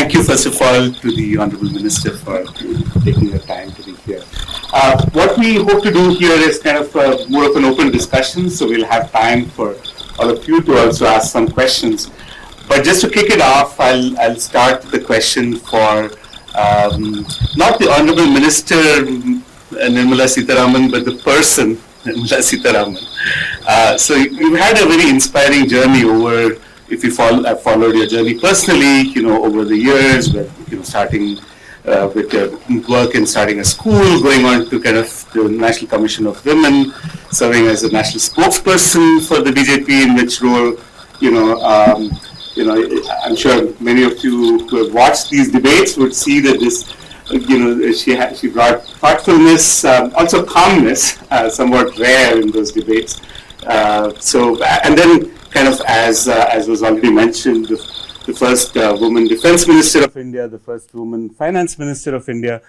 thank you, first of all, to the Honorable Minister for taking the time to be here. What we hope to do here is kind of more of an open discussion, so we'll have time for all of you to also ask some questions. But just to kick it off, I'll start the question for not the Honorable Minister Nirmala Sitharaman, but the person Nirmala Sitharaman. So you've had a very inspiring journey over. If you have followed your journey personally, over the years, with starting with your work in starting a school, going on to kind of the National Commission of Women, serving as a national spokesperson for the BJP, in which role, I'm sure many of you who have watched these debates would see that this, she brought thoughtfulness, also calmness, somewhat rare in those debates. And then, kind of as was already mentioned, the first woman Defense Minister of India, the first woman Finance Minister of India.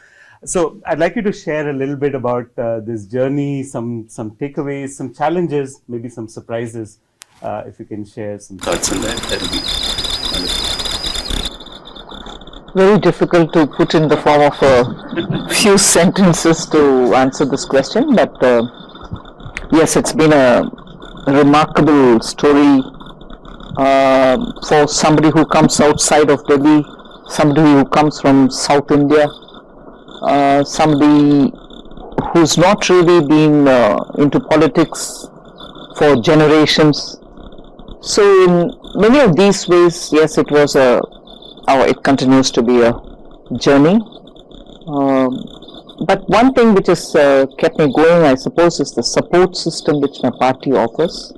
So I'd like you to share a little bit about this journey, some takeaways, some challenges, maybe some surprises. If you can share some thoughts on that, that would be wonderful. Very difficult to put in the form of a few sentences to answer this question, but yes, it's been a remarkable story for somebody who comes outside of Delhi, somebody who comes from South India, somebody who's not really been into politics for generations. So in many of these ways, yes, it was it continues to be a journey. But one thing which has kept me going, I suppose, is the support system which my party offers.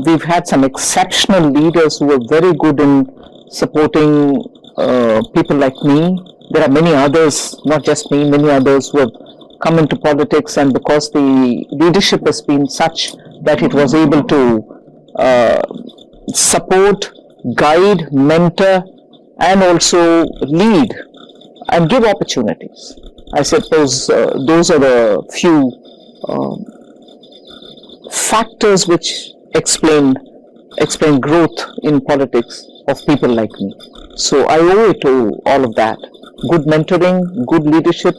We've had some exceptional leaders who are very good in supporting people like me. There are many others, not just me, many others who have come into politics, and because the leadership has been such that it was able to support, guide, mentor, and also lead and give opportunities. I suppose those are the few factors which explain growth in politics of people like me. So I owe it to all of that. Good mentoring, good leadership,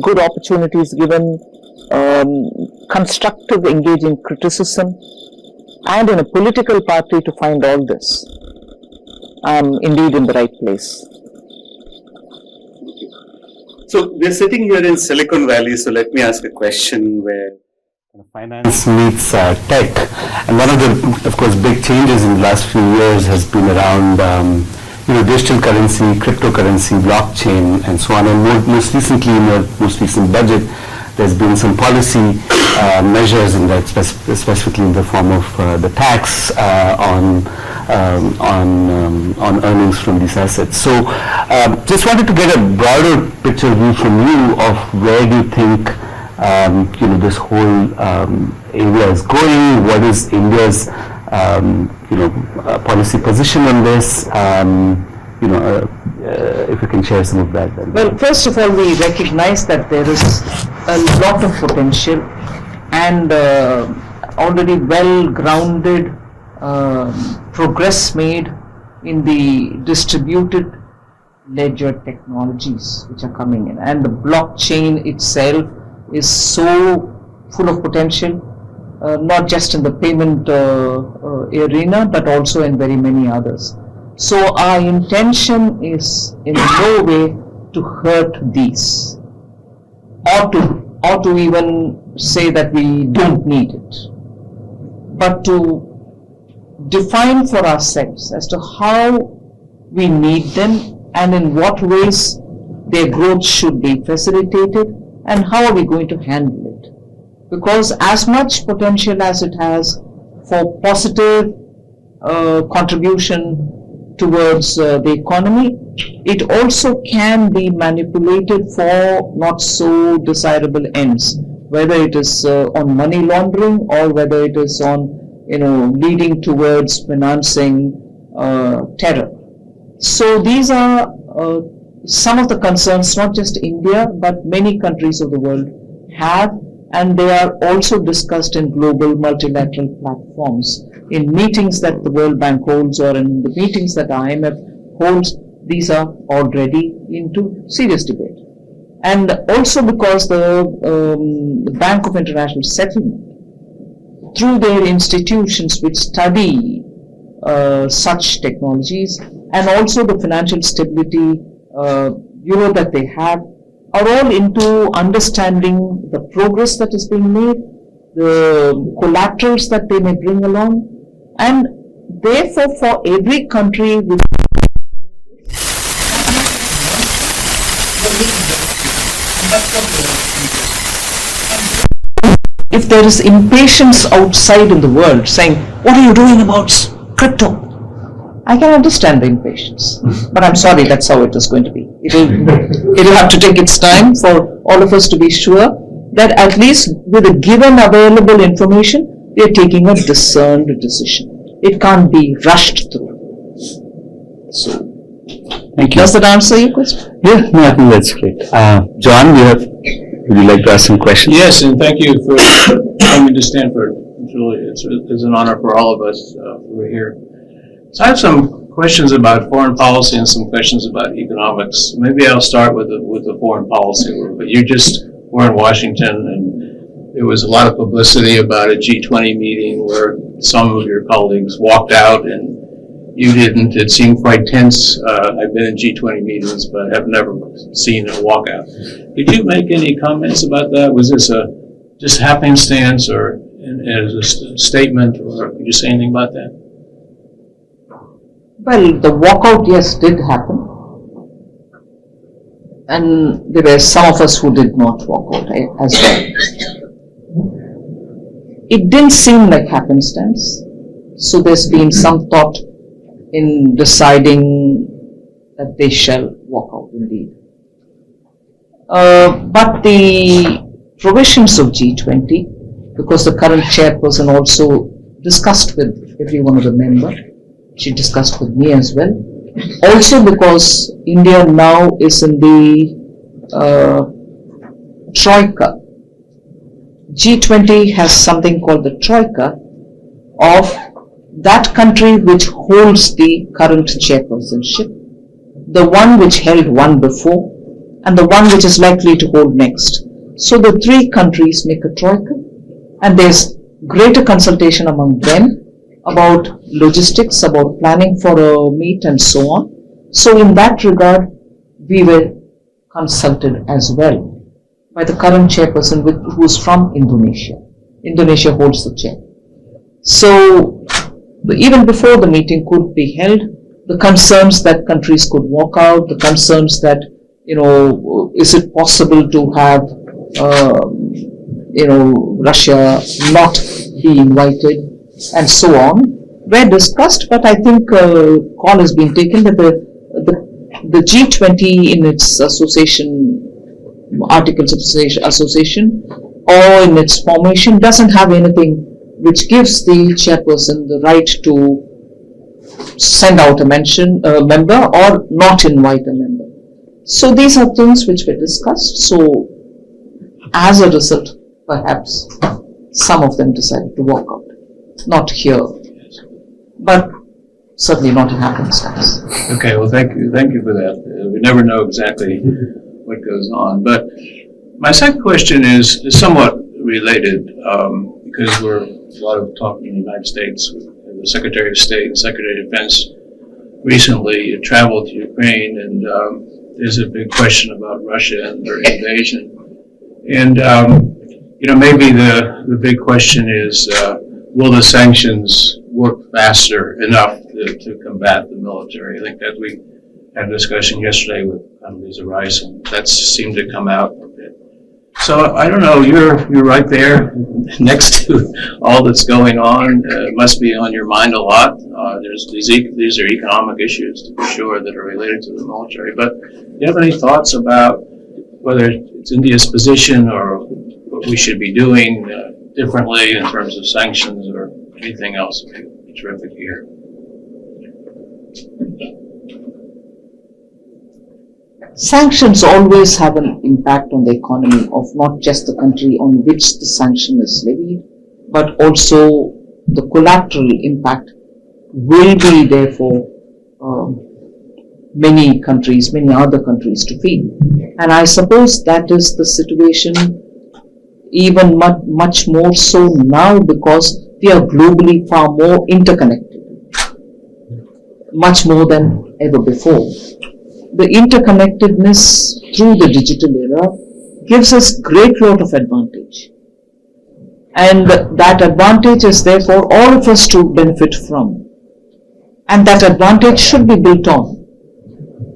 good opportunities given, constructive engaging criticism, and in a political party to find all this. I'm indeed in the right place. So we're sitting here in Silicon Valley, so let me ask a question where finance meets tech. And one of the, of course, big changes in the last few years has been around digital currency, cryptocurrency, blockchain, and so on. And most recently, in your most recent budget, there's been some policy measures in that, specifically in the form of the tax on earnings from these assets. So just wanted to get a broader picture view from you of where do you think this whole area is going. What is India's policy position on this? If you can share some of that. Well, first of all, we recognize that there is a lot of potential and already well-grounded progress made in the distributed ledger technologies which are coming in, and the blockchain itself is so full of potential, not just in the payment arena, but also in very many others. So our intention is in no way to hurt these, or to even say that we don't need it, but to define for ourselves as to how we need them and in what ways their growth should be facilitated and how are we going to handle it. Because as much potential as it has for positive contribution towards the economy, it also can be manipulated for not so desirable ends, whether it is on money laundering or whether it is on leading towards financing terror. So these are some of the concerns not just India but many countries of the world have, and they are also discussed in global multilateral platforms, in meetings that the World Bank holds or in the meetings that IMF holds. these are already into serious debate. And also because the Bank of International Settlement, through their institutions which study such technologies, and also the financial stability bureau that they have, are all into understanding the progress that is being made, the collaterals that they may bring along, and therefore for every country which if there is impatience outside in the world saying, what are you doing about crypto? I can understand the impatience, but I'm sorry, that's how it is going to be. It'll have to take its time for all of us to be sure that at least with the given available information, we are taking a discerned decision. It can't be rushed through. So, thank you. Does that answer your question? Yeah, no, I think that's great. John, would you like to ask some questions? Yes, and thank you for coming to Stanford. It's an honor for all of us who are here. So I have some questions about foreign policy and some questions about economics. Maybe I'll start with the foreign policy. But you just were in Washington, and there was a lot of publicity about a G20 meeting where some of your colleagues walked out and you didn't. It seemed quite tense. I've been in G20 meetings, but have never seen a walkout. Did you make any comments about that? Was this a just happenstance, or as a statement, or could you say anything about that? Well, the walkout, yes, did happen. And there were some of us who did not walk out as well. It didn't seem like happenstance. So there's been some thought in deciding that they shall walk out indeed. But the provisions of G20, because the current chairperson also discussed with every one of the members, she discussed with me as well. Also because India now is in the Troika. G20 has something called the Troika of that country which holds the current chairpersonship, the one which held one before, and the one which is likely to hold next. So the three countries make a Troika, and there's greater consultation among them about logistics, about planning for a meet and so on. So in that regard, we were consulted as well by the current chairperson who is from Indonesia. Indonesia holds the chair. So even before the meeting could be held, the concerns that countries could walk out, the concerns that, is it possible to have, Russia not be invited, and so on, were discussed. But I think call has been taken that the G20 in its association, articles of association, or in its formation doesn't have anything which gives the chairperson the right to send out a member or not invite a member. So these are things which were discussed. So as a result, perhaps some of them decided to walk out. Not here, but certainly not in happenstance. Okay, well, thank you for that. We never know exactly what goes on. But my second question is somewhat related, because we're a lot of talking in the United States. The Secretary of State and Secretary of Defense recently traveled to Ukraine, and there's a big question about Russia and their invasion. And maybe the big question is, will the sanctions work faster enough to combat the military? I think that we had a discussion yesterday with Condoleezza Rice, and that seemed to come out a bit. So I don't know. You're right there next to all that's going on. It must be on your mind a lot. There's these are economic issues, to be sure, that are related to the military. But do you have any thoughts about whether it's India's position or what we should be doing differently in terms of sanctions or anything else? It'd be terrific to hear. Sanctions always have an impact on the economy of not just the country on which the sanction is levied, but also the collateral impact will be therefore many countries, many other countries to feel. And I suppose that is the situation even much more so now, because we are globally far more interconnected, much more than ever before. The interconnectedness through the digital era gives us great lot of advantage. And that advantage is therefore all of us to benefit from. And that advantage should be built on.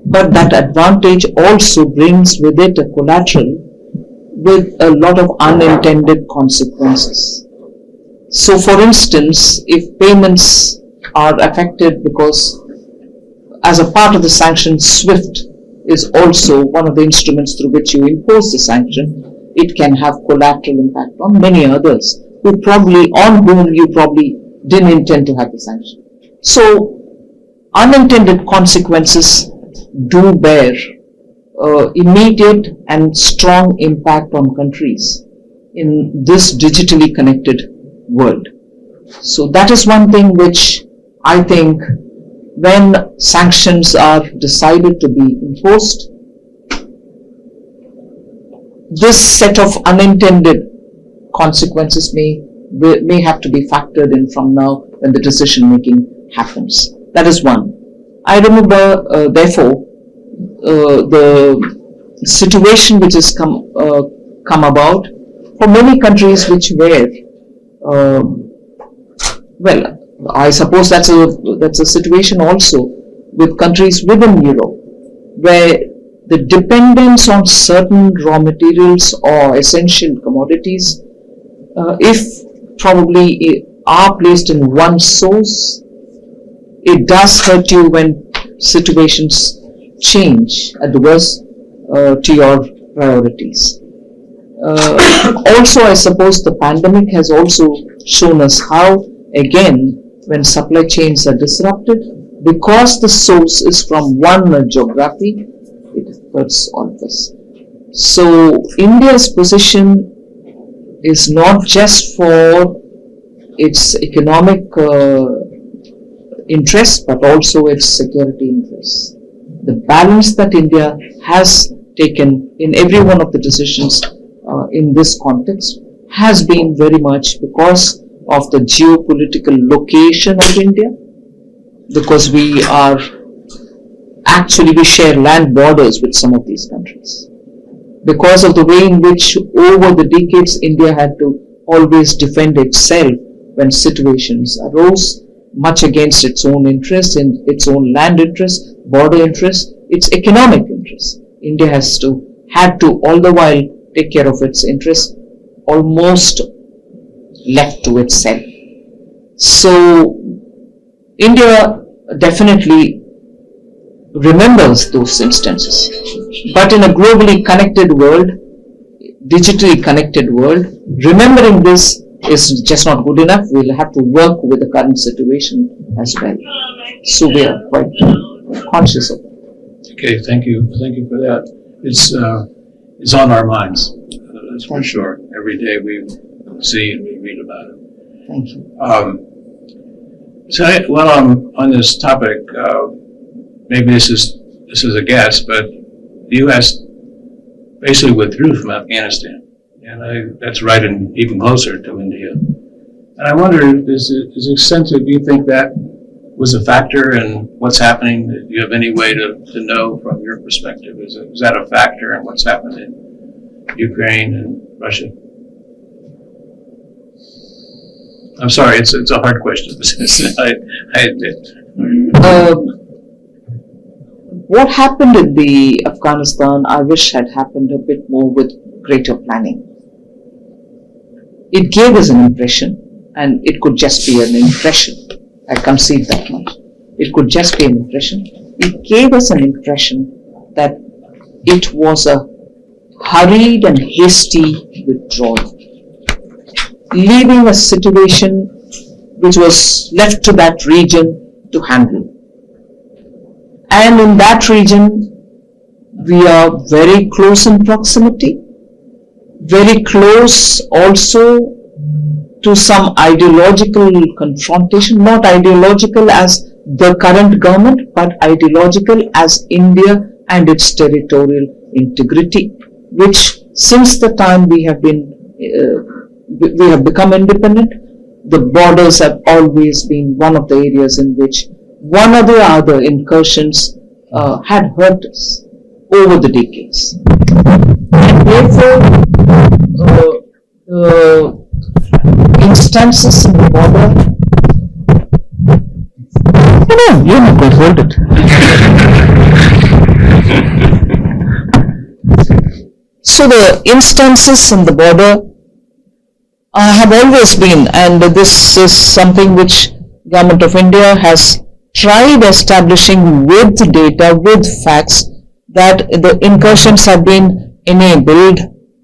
But that advantage also brings with it a collateral with a lot of unintended consequences. So for instance, if payments are affected because as a part of the sanction, SWIFT is also one of the instruments through which you impose the sanction, it can have collateral impact on many others on whom you probably didn't intend to have the sanction. So unintended consequences do bear immediate and strong impact on countries in this digitally connected world. So that is one thing which I think when sanctions are decided to be imposed, this set of unintended consequences may have to be factored in from now when the decision making happens. That is one. I remember, therefore, the situation which has come about for many countries which were, well, I suppose that's a situation also with countries within Europe, where the dependence on certain raw materials or essential commodities, if probably are placed in one source, it does hurt you when situations change adverse to your priorities. Also, I suppose the pandemic has also shown us how, again, when supply chains are disrupted, because the source is from one geography, it hurts all of us. So India's position is not just for its economic interests, but also its security interests. The balance that India has taken in every one of the decisions in this context has been very much because of the geopolitical location of India, because we share land borders with some of these countries. Because of the way in which over the decades India had to always defend itself when situations arose, much against its own interests, in its own land interests, border interests, its economic interests. India had to all the while take care of its interests, almost left to itself. So India definitely remembers those instances. But in a globally connected world, digitally connected world, remembering this is just not good enough. We'll have to work with the current situation as well. So we are quite conscious of that. Okay, thank you for that. It's on our minds, that's for sure. Every day we see and we read about it. Thank you. So while I'm on this topic, maybe this is a guess, but the U.S. basically withdrew from Afghanistan, and that's right and even closer to India. And I wonder, is it sensitive? Do you think that was a factor in what's happening? Do you have any way to know from your perspective? Is that a factor in what's happened in Ukraine and Russia? I'm sorry, it's a hard question. I admit. What happened in the Afghanistan, I wish had happened a bit more with greater planning. It gave us an impression, and it could just be an impression. I concede that much. It could just be an impression. It gave us an impression that it was a hurried and hasty withdrawal, leaving a situation which was left to that region to handle. And in that region, we are very close in proximity, very close also to some ideological confrontation, not ideological as the current government, but ideological as India and its territorial integrity, which since the time we have become independent, the borders have always been one of the areas in which one or the other incursions had hurt us over the decades. And therefore, instances in the border. No, you're not going to hold it. So the instances in the border have always been, and this is something which Government of India has tried establishing with data, with facts, that the incursions have been enabled,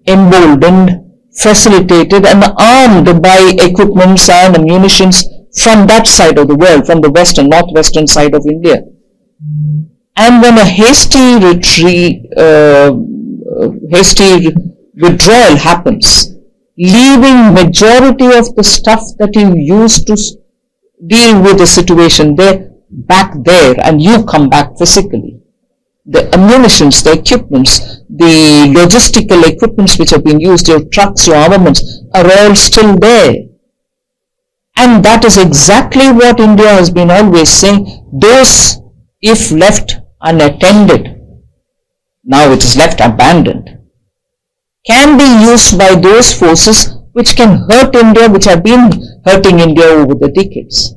emboldened, facilitated and armed by equipments and munitions from that side of the world, from the western, northwestern side of India. And when a hasty withdrawal happens, leaving majority of the stuff that you used to deal with the situation there, back there, and you come back physically. The ammunitions, the equipments, the logistical equipments which have been used, your trucks, your armaments, are all still there. And that is exactly what India has been always saying. Those, if left unattended, now it is left abandoned, can be used by those forces which can hurt India, which have been hurting India over the decades.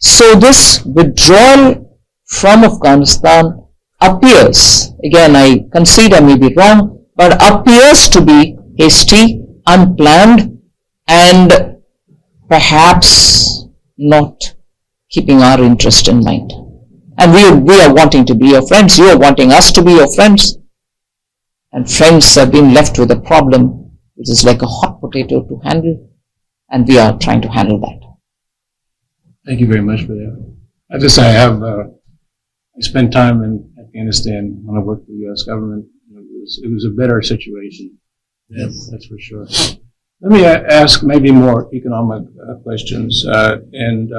So this withdrawal from Afghanistan appears, again I concede I may be wrong, but appears to be hasty, unplanned, and perhaps not keeping our interest in mind. And we are wanting to be your friends, you are wanting us to be your friends. And friends have been left with a problem which is like a hot potato to handle, and we are trying to handle that. Thank you very much for that. As I say, I spent time in Afghanistan when I worked for the U.S. government. It was a better situation. Yes, that's for sure. Let me ask maybe more economic questions, and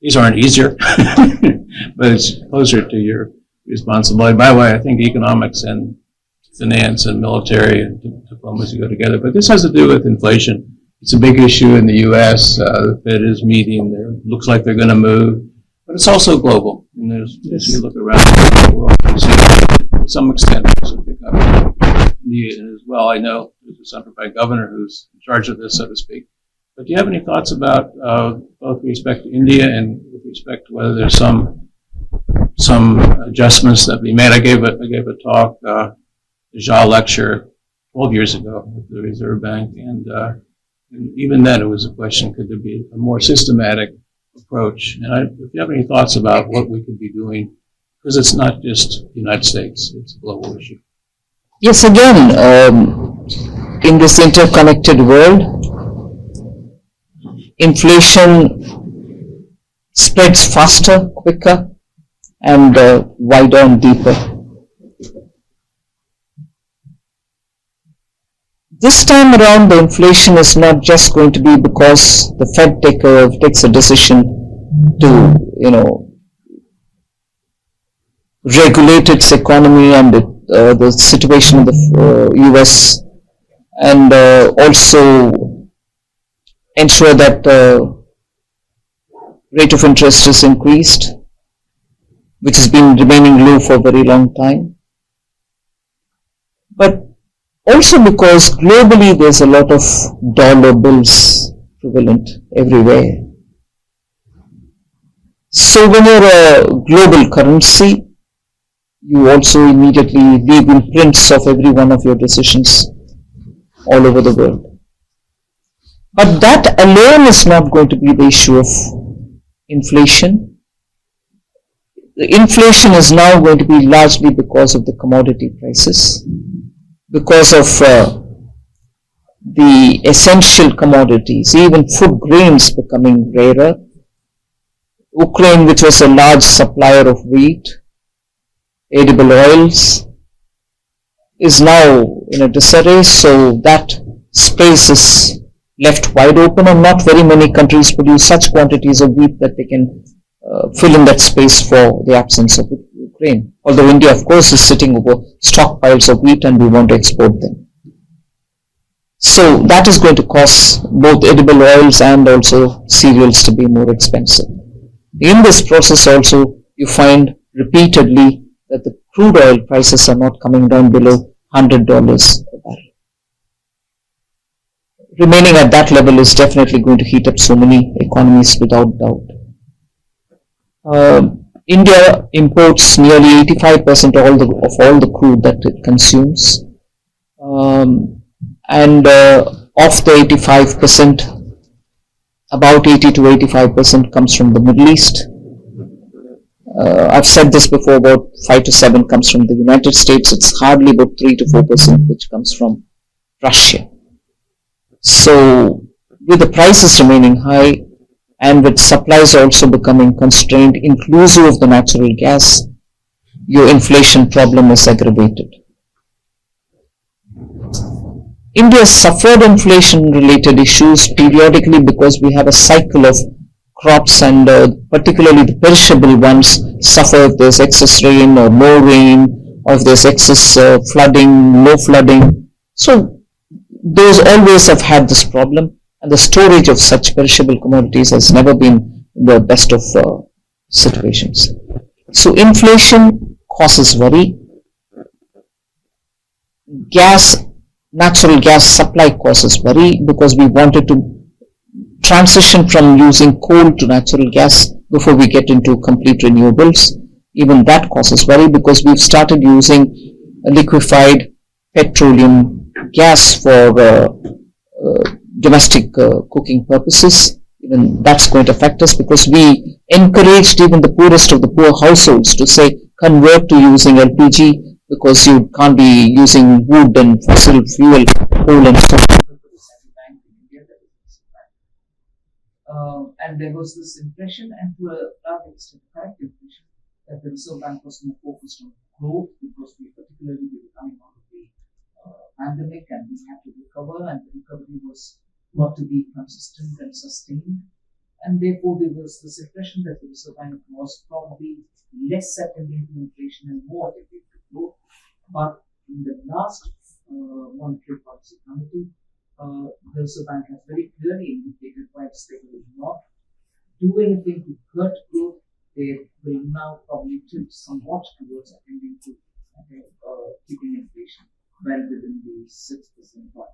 these aren't easier, but it's closer to your responsibility. By the way, I think economics and finance and military and diplomacy go together, but this has to do with inflation. It's a big issue in the U.S. The Fed is meeting. It looks like they're going to move, but it's also global. And as you look around the world, you see to some extent there's a pick up in India as well. I know there's a central bank governor who's in charge of this, so to speak. But do you have any thoughts about both with respect to India and with respect to whether there's some adjustments that be made? I gave a talk, a Jha lecture 12 years ago at the Reserve Bank, and even then it was a question, could there be a more systematic approach? And if you have any thoughts about what we could be doing, because it's not just the United States, it's a global issue. Yes, again, in this interconnected world, inflation spreads faster, quicker, and wider and deeper. This time around, the inflation is not just going to be because the Fed takes a decision to, regulate its economy and the situation in the US, and also ensure that rate of interest is increased, which has been remaining low for a very long time. But also because globally there's a lot of dollar bills prevalent everywhere. So when you're a global currency, you also immediately leave imprints of every one of your decisions all over the world. But that alone is not going to be the issue of inflation. The inflation is now going to be largely because of the commodity prices, because of the essential commodities, even food grains becoming rarer. Ukraine, which was a large supplier of wheat, edible oils, is now in a disarray, so that space is left wide open, and not very many countries produce such quantities of wheat that they can fill in that space for the absence of grain. Although India, of course, is sitting over stockpiles of wheat and we want to export them. So that is going to cause both edible oils and also cereals to be more expensive. In this process also, you find repeatedly that the crude oil prices are not coming down below $100 a barrel. Remaining at that level is definitely going to heat up so many economies without doubt. India imports nearly 85% of all the crude that it consumes. And of the 85%, about 80 to 85% comes from the Middle East. I've said this before, about 5 to 7 comes from the United States. It's hardly about 3 to 4% which comes from Russia. So with the prices remaining high and with supplies also becoming constrained, inclusive of the natural gas, your inflation problem is aggravated. India suffered inflation-related issues periodically because we have a cycle of crops, and particularly the perishable ones suffer if there's excess rain or no rain, or if there's excess flooding, no flooding. So those always have had this problem, and the storage of such perishable commodities has never been the best of situations. So inflation causes worry. Natural gas supply causes worry because we wanted to transition from using coal to natural gas before we get into complete renewables. Even that causes worry because we've started using liquefied petroleum gas for domestic cooking purposes. Even that's going to affect us because we encouraged even the poorest of the poor households to say convert to using LPG because you can't be using wood and fossil fuel, coal and so on. And there was this impression, and to a large extent, correct impression, that the Reserve Bank was more focused on growth because we particularly were coming out of the pandemic and we had to recover, and the recovery was got to be consistent and sustained. And therefore, there was this impression that the Reserve Bank was probably less settled into inflation and more attentive to growth. But in the last Monetary Policy Committee, the Reserve Bank has very clearly indicated why they will not do anything to curb growth. They will now probably tilt somewhat towards attending to keeping inflation well within the 6% mark.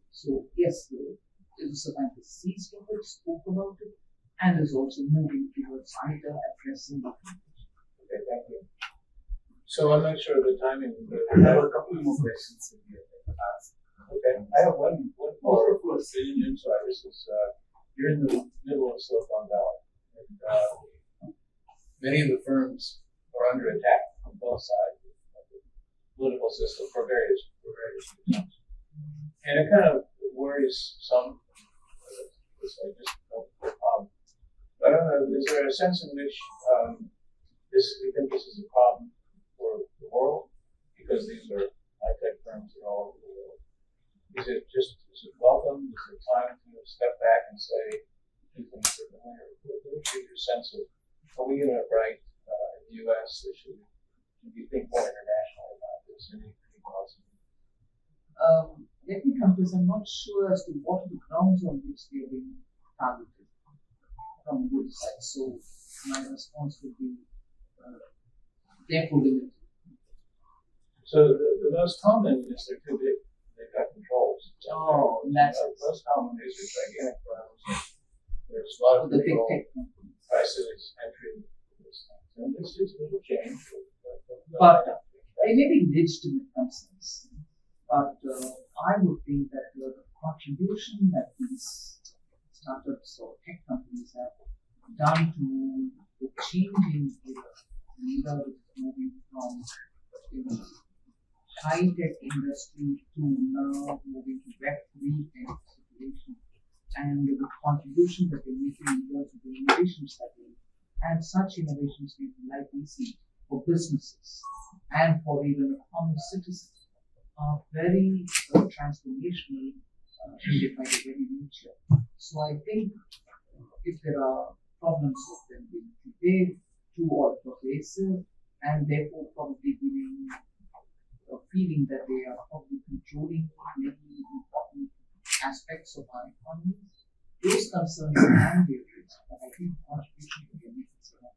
So yes, the Reserve Bank has seized of it, spoke about it, and is also moving towards either addressing the inflation. Okay, thank you. So I'm not sure of the timing. I have a couple more questions if you like to ask. Okay, I have one more thing. This is you're in the middle of Silicon Valley, and many of the firms are under attack on both sides of the political system for various reasons. And it kind of worries some. I just don't but I don't know, is there a sense in which you think this is a problem for the world? Because these are high-tech firms that are all over the world. Is it welcome? Is it time to step back and say, do things differently? Or what is your sense of, are we in it right in the U.S.? Or should we think more internationally about this? Any thoughts? Let me come to this. I'm not sure as to what are the grounds on which they are being targeted from both sides. So my response would be therefore limited. So the most common is they're too big. They've got controls. Oh, that's the most common is your gigantic firms. There's a lot of the big control, tech. prices, entry. And this is a little change. But they may be legitimate concerns. But I would think that the contribution that these startups or tech companies have done to the changing era which is moving from high-tech industry to now moving to Web3 tech situation, and the contribution that they're making in terms of the innovations that they and such innovations may be likely seen for businesses and for even a common citizen are very transformational by their very nature. So I think if there are problems of them being too big, too all pervasive, and therefore probably giving a feeling that they are probably controlling many important aspects of our economy. Those concerns can be addressed, but I think contribution to the needs of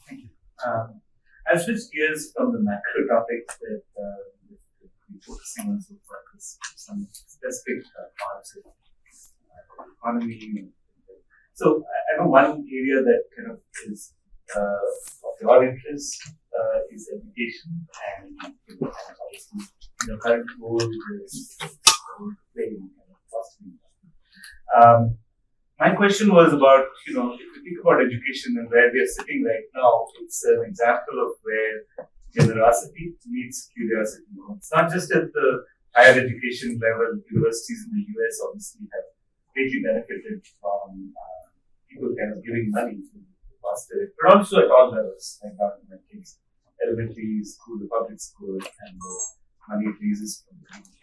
Thank you. I'll switch gears from the macro topics that we're focusing on so far to some specific parts of the economy. So I know one area that kind of is of your interest is education, and obviously current role is playing fostering. My question was about, if you think about education and where we are sitting right now, it's an example of where generosity meets curiosity. It's not just at the higher education level. Universities in the US obviously have greatly benefited from people kind of giving money to foster it, but also at all levels, like government things, elementary school, the public school, and the money it raises from the people.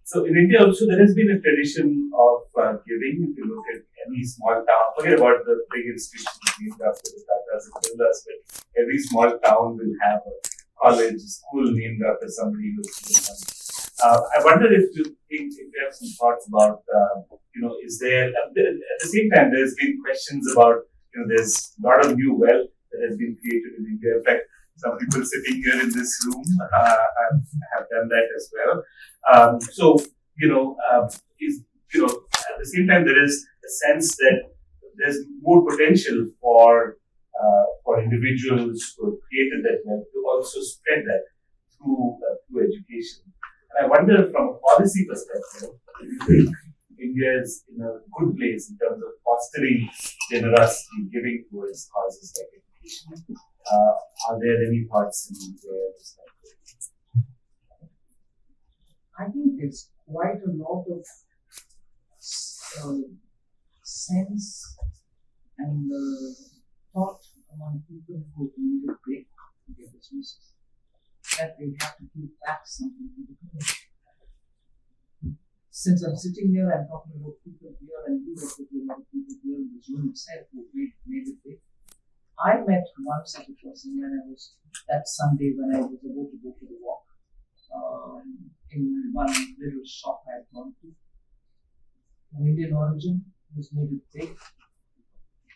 So in India also there has been a tradition of giving. If you look at any small town, forget about the big institutions named after the Tatas and Birlas, but every small town will have a college, a school named after somebody who's doing money. I wonder if you have some thoughts about, is there, at the same time, there's been questions about, there's a lot of new wealth that has been created in India. In fact, some people sitting here in this room have done that as well. At the same time, there is a sense that there's more potential for individuals who have created that wealth to also spread that through education. And I wonder, from a policy perspective, do you think India is in a good place in terms of fostering generosity, giving towards causes like education? Are there any thoughts in where this might go? I think there's quite a lot of sense and thought among people who need a break in their businesses that they have to give back something to the community. Since I'm sitting here, I'm talking about people here, and you have a lot of people here in the Zoom itself who made it big. I met one such a person when that Sunday when I was about to go for the walk in one little shop I had gone to. An Indian origin who's made it big,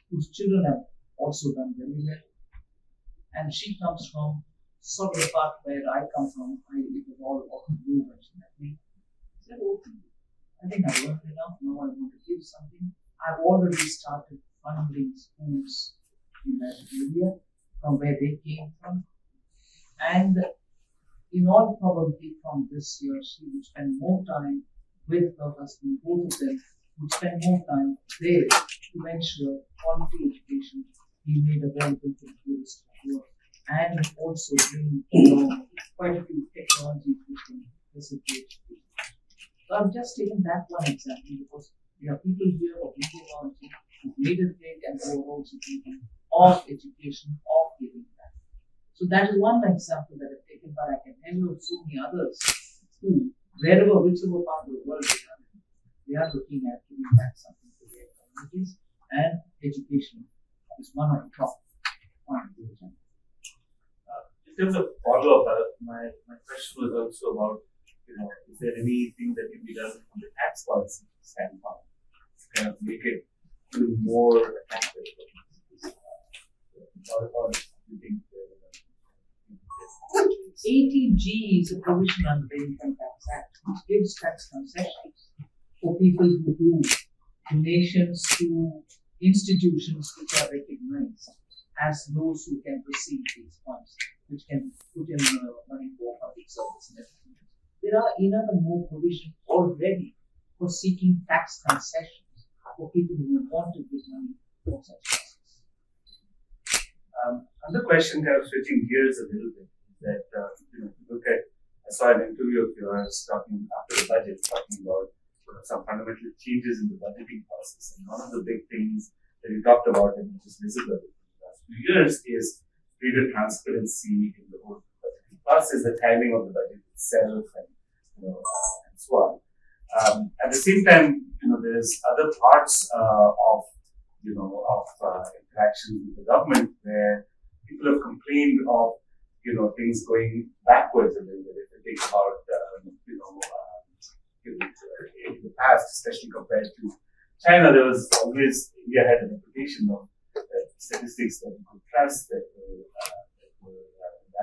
whose children have also done very well. And she comes from sort of the part where I come from. It was all blue when she met me. I said, I think I learned enough. Now I want to give something. I've already started funding schools in that area from where they came from. And in all probability from this year, she would spend more time with her husband. Both of them would spend more time there to ensure quality education be made available to the tourists world, and also bring quite a few technologies which can facilitate education. So I've just taken that one example because there are people here of Indian origin who made it big and who are also thinking of education, of giving back. So that is one example that I've taken, but I can tell you of so many others who, whichever part of the world they are looking at giving back something to their communities, and education is one of the top points. In terms of follow-up, my question was also about, is there anything that can be done from the tax policy standpoint to kind of make it even more attractive? Or do you think 80G is a provision under the Income Tax Act which gives tax concessions for people who do donations to institutions which are recognized as those who can receive these funds, which can put in money for public service and everything. There are enough and more provision already for seeking tax concessions for people who want to give money for such causes. Another question, kind of switching gears a little bit, is that I saw an interview of yours talking after the budget, talking about some fundamental changes in the budgeting process. And one of the big things that you talked about and which is visible in the last few years is greater transparency in the whole budgeting process, the timing of the budget itself, and so on. At the same time, there's other parts of interaction with the government where people have complained of things going backwards a little bit. If you think about in the past, especially compared to China, there was always India had a reputation of statistics that you could trust, that were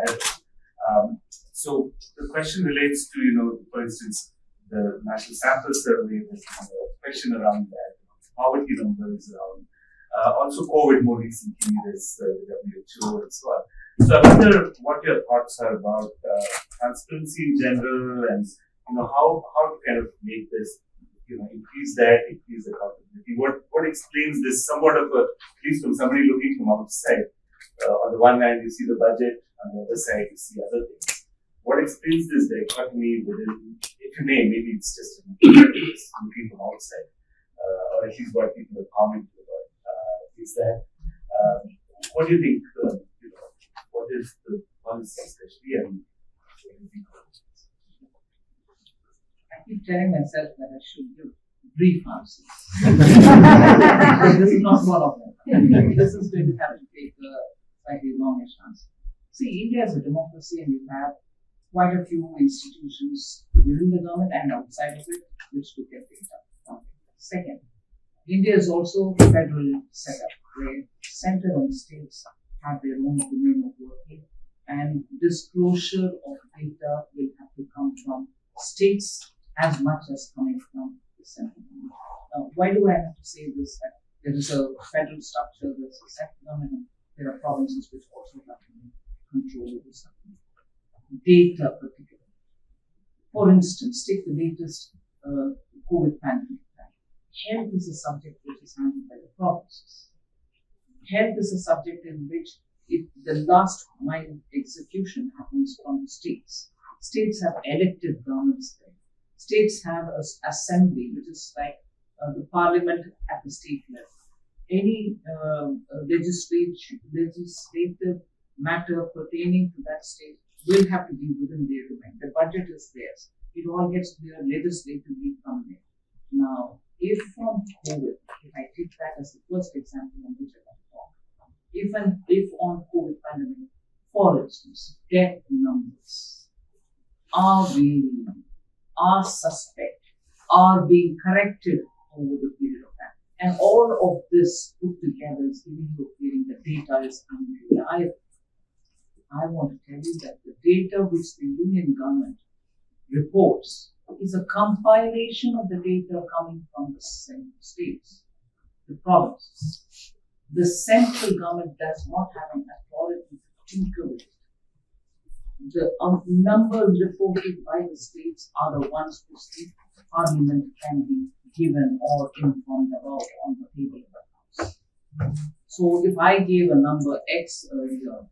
reliable. So the question relates to, for instance, the National Sample Survey. There's a question around that, poverty numbers around, also COVID more recently, there's the WHO and so on. So I wonder what your thoughts are about transparency in general, and how to kind of make this, increase accountability. What explains this somewhat of a, at least from somebody looking from outside? On the one hand, you see the budget, on the other side, you see other things. What explains this dichotomy within, if you may, maybe it's just looking from outside, or at least what people have commented about, is that, what do you think, what is the policy especially, and what do you think about it? I keep telling myself that I should give brief answers. This is not one of them. This is going to have to take a slightly longish answer. See, India is a democracy, and we have quite a few institutions within the government and outside of it which look at data. Second, India is also a federal setup where center and states have their own domain of working, and disclosure of data will have to come from states as much as coming from the center. Now, why do I have to say this? That there is a federal structure, there's a central government, and there are provinces which also have control over something. Data, particularly. For instance, take the latest COVID pandemic. Health is a subject which is handled by the provinces. Health is a subject in which the last mile execution happens from the states. States have elected governments there. States have an assembly, which is like the parliament at the state level. Any legislative matter pertaining to that state will have to be within their domain. The budget is theirs. It all gets there legislatively from there. Now, if from COVID, if I take that as the first example on which I want to talk, if on COVID pandemic, for instance, death numbers are varying, are suspect, are being corrected over the period of time, and all of this put together is giving you a feeling that data is unreliable. I want to tell you that the data which the union government reports is a compilation of the data coming from the central states, the provinces. The central government does not have an authority to tinker with it. The numbers reported by the states are the ones which the parliament can be given or informed about on the table of the house. So if I gave a number X earlier,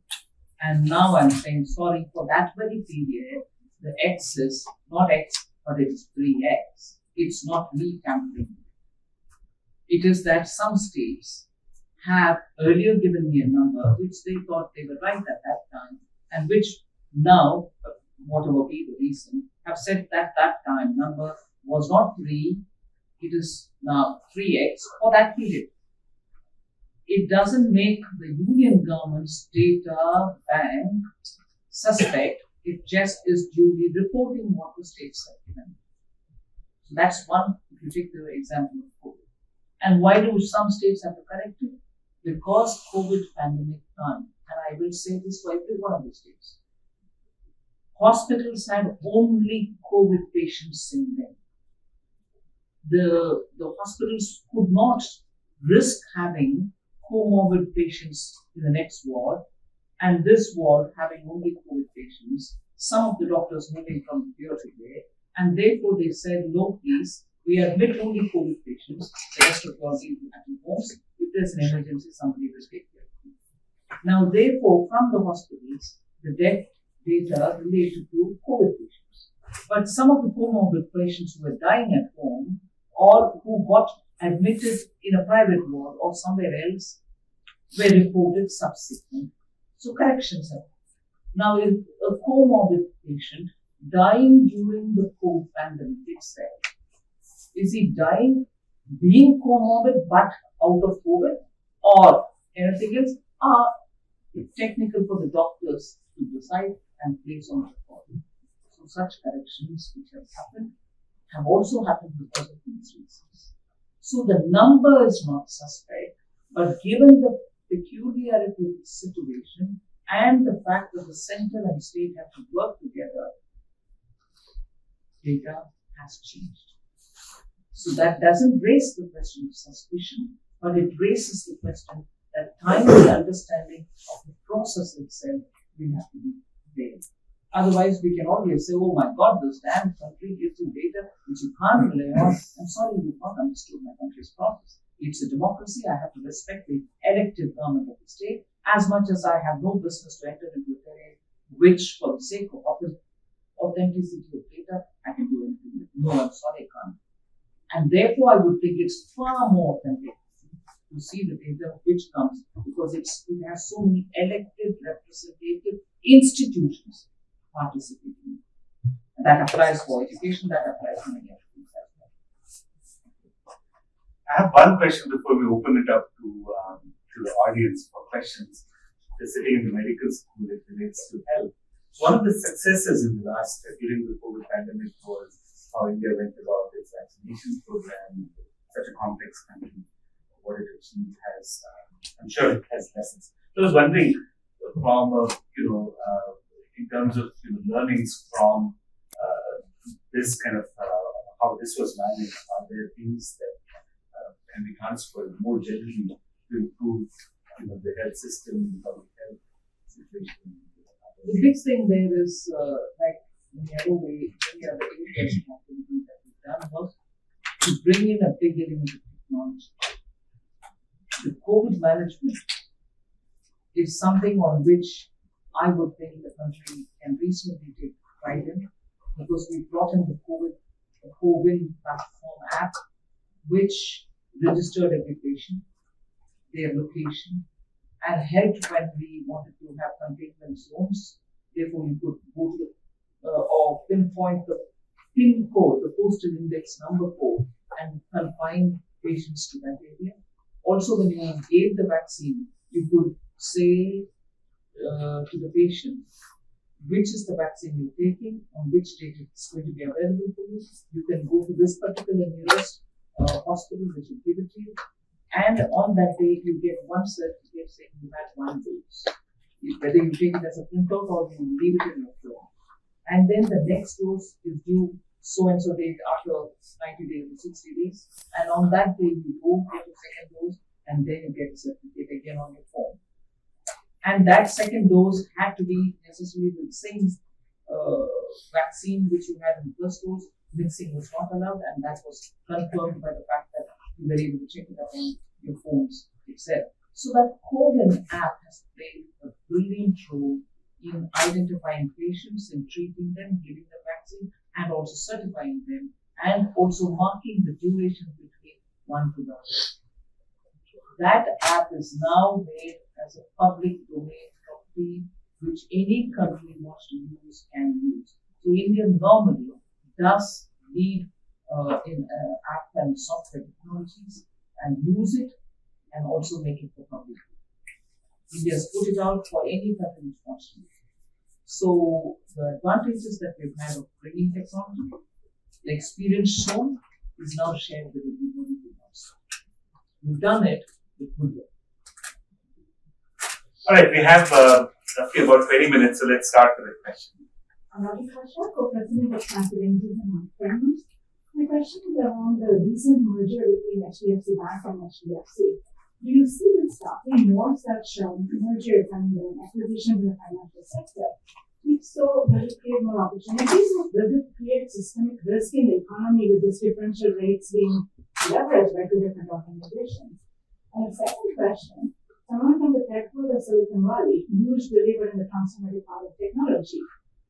and now I'm saying, sorry, for that very period, the X is not X, but it is 3X. It's not me tampering. It is that some states have earlier given me a number which they thought they were right at that time, and which now, whatever be the reason, have said that that time number was not 3, it is now 3X for that period. It doesn't make the union government's data bank suspect. It just is duly reporting what the states have given. So that's one, if you take the example of COVID. And why do some states have to correct it? Because COVID pandemic time, and I will say this for every one of the states, hospitals had only COVID patients in them. The hospitals could not risk having comorbid patients in the next ward, and this ward having only COVID patients, some of the doctors moving from here to there, and therefore they said, no, please, we admit only COVID patients, the rest of your leave at homes. If there's an emergency, somebody will take care of you. Now, therefore, from the hospitals, the death data related to COVID patients. But some of the comorbid patients who were dying at home or who got admitted in a private ward or somewhere else were reported subsequent. So corrections are. Now, if a comorbid patient dying during the COVID pandemic itself Is he dying, being comorbid, but out of COVID, or anything else? It's technical for the doctors to decide and place on record. So such corrections which have also happened because of these reasons. So the number is not suspect, but given the peculiarity of the situation and the fact that the center and state have to work together, data has changed. So that doesn't raise the question of suspicion, but it raises the question that timely understanding of the process itself will have to be there. Otherwise, we can always say, oh my God, this damn country gives you data which you can't rely on. I'm sorry, you've not understood my country's process. It's a democracy. I have to respect the elected government of the state as much as I have no business to enter into a terrain which, for the sake of authenticity of data, I can do anything with. No, I'm sorry, I can't. And therefore, I would think it's far more authentic to see the data which comes, because it has so many elected representative institutions participating. And that applies for education, that applies to many other things as well. I have one question before we open it up to the audience for questions. They're sitting in the medical school, it relates to health. One of the successes in the last, during the COVID pandemic, was how India went about its vaccination program. Such a complex country, what it achieved has, I'm sure it has lessons. So I was wondering, from in terms of learnings from this kind of how this was managed, are there things that can be transferred more generally to improve the health system, the public health situation? The big thing there is, like many other areas of activity that we've done, was to bring in a big element of technology. The COVID management is something on which I would think the country can reasonably take pride in, because we brought in the COVID platform app, which registered every patient, their location, and helped when we wanted to have containment zones. Therefore, you could go to or pinpoint the PIN code, the postal index number code, and confine patients to that area. Also, when you gave the vaccine, you could say to the patient which is the vaccine you're taking, on which date it's going to be available for you. You can go to this particular nearest hospital which will give it to you. And on that date, you get one certificate saying you had one dose. Whether you take it as a printout or you leave it in your phone. And then the next dose is due so-and-so date after 90 days or 60 days. And on that day, you go get a second dose, and then you get a certificate again on your phone. And that second dose had to be necessarily the same vaccine which you had in the first dose. Mixing was not allowed, and that was confirmed by the fact that you were able to check it up on your phones itself. So that CoWIN app has played a brilliant role in identifying patients and treating them, giving the vaccine, and also certifying them, and also marking the duration between one to the other. That app is now made as a public domain property, which any country wants to use can use. So India normally does lead in app and software technologies and use it and also make it for public. India has put it out for any country which wants to use it. So the advantages that we've had of bringing technology, the experience shown is now shared with everybody who wants it. We've done it with good work. All right, we have roughly about 20 minutes, so let's start with a question. Rajesh, Co-President of Stanford Institute. My question is around the recent merger between HDFC Bank and HDFC. Do you see this stopping more such mergers and acquisitions in the financial sector? If so, does it create more opportunities, or does it create systemic risk in the economy with these differential rates being leveraged by two different organizations? And the second question, someone from the tech world of Silicon Valley, huge believer in the transformative power of technology,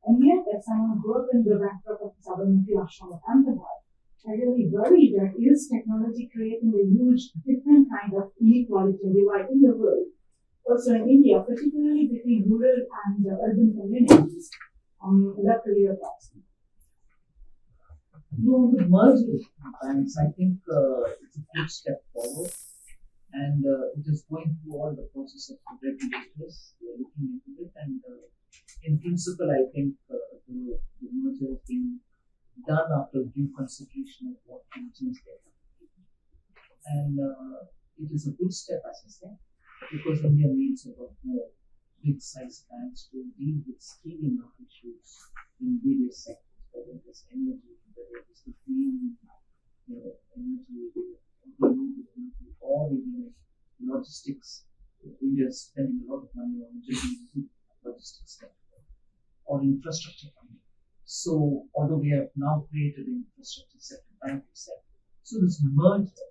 and yet as someone who grew up in the backdrop of Sabarmati Ashram of Ahmedabad, I really worry that is technology creating a huge different kind of inequality and divide in the world, also in India, particularly between rural and urban communities. Love to hear your thoughts. No, the merger of banks, I think it's a good step forward, and it is going through all the process of the regulators. They are looking into it, and in principle, I think the merger is being done after due consideration of what regions they have taken. And it is a good step, as I said, because India needs a lot more big-sized banks to deal with scaling of issues in various sectors, whether it is energy, whether it is the green energy, renewable energy, or even logistics. India is spending a lot of money on building logistics sector or infrastructure funding. So, although we have now created an infrastructure sector, banking sector, so this merger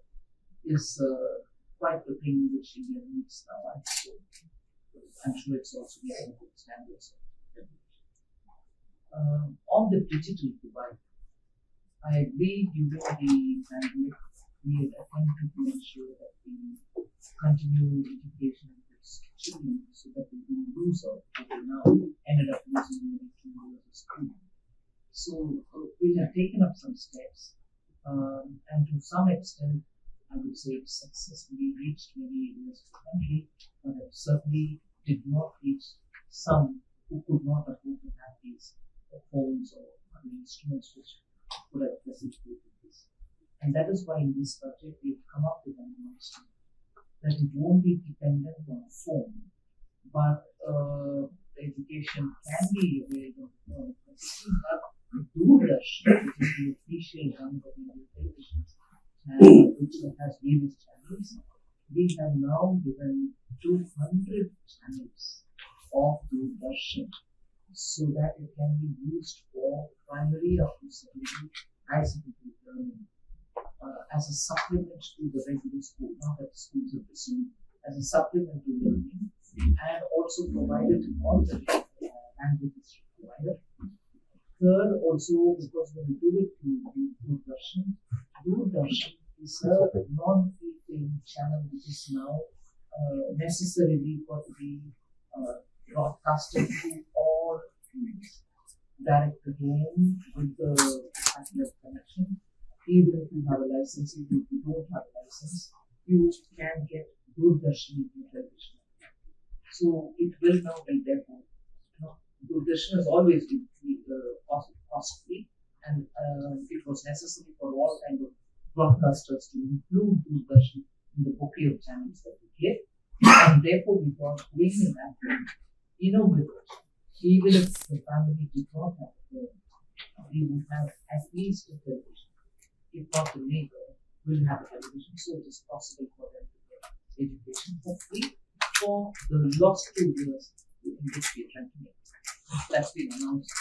is quite the thing which India needs now. I'm sure it's also getting good standards of regulation. On the digital divide, I agree during the pandemic, we had attempted to ensure that we continue education with children so that we don't lose out. We now ended up losing nearly 2 years of school. So we have taken up some steps, and to some extent, I would say it successfully reached many areas of the country, but it certainly did not reach some who could not afford to have these phones or other instruments which could have facilitated this. And that is why in this budget we've come up with an announcement that it won't be dependent on a phone, but education can be available on Doordarshan, which is the official one of Indian television, and which has various channels. We have now given 200 channels of Doordarshan so that it can be used for primary up to secondary high secondary learning as a supplement to the regular school, not that schools are pursuing, as a supplement to learning, and also provided in all the languages provided. Third, also because when we do it through Doordarshan is a non-free paying channel which is now necessarily got to be broadcasted to all students, direct to home with the satellite connection. Even if you have a license, even if you don't have a license, you can get Doordarshan in your television. So it will now be therefore. Doordarshan has always been cost-free, and it was necessary for all kind of broadcasters to include Doordarshan in the bouquet of channels that we get, and therefore we thought bringing that innovative, even if the family did not have a phone, we would have at least a television. If not the neighbor, will have a television, so it is possible for them to get education for free for the last 2 years in which we are trying to make. That's been announced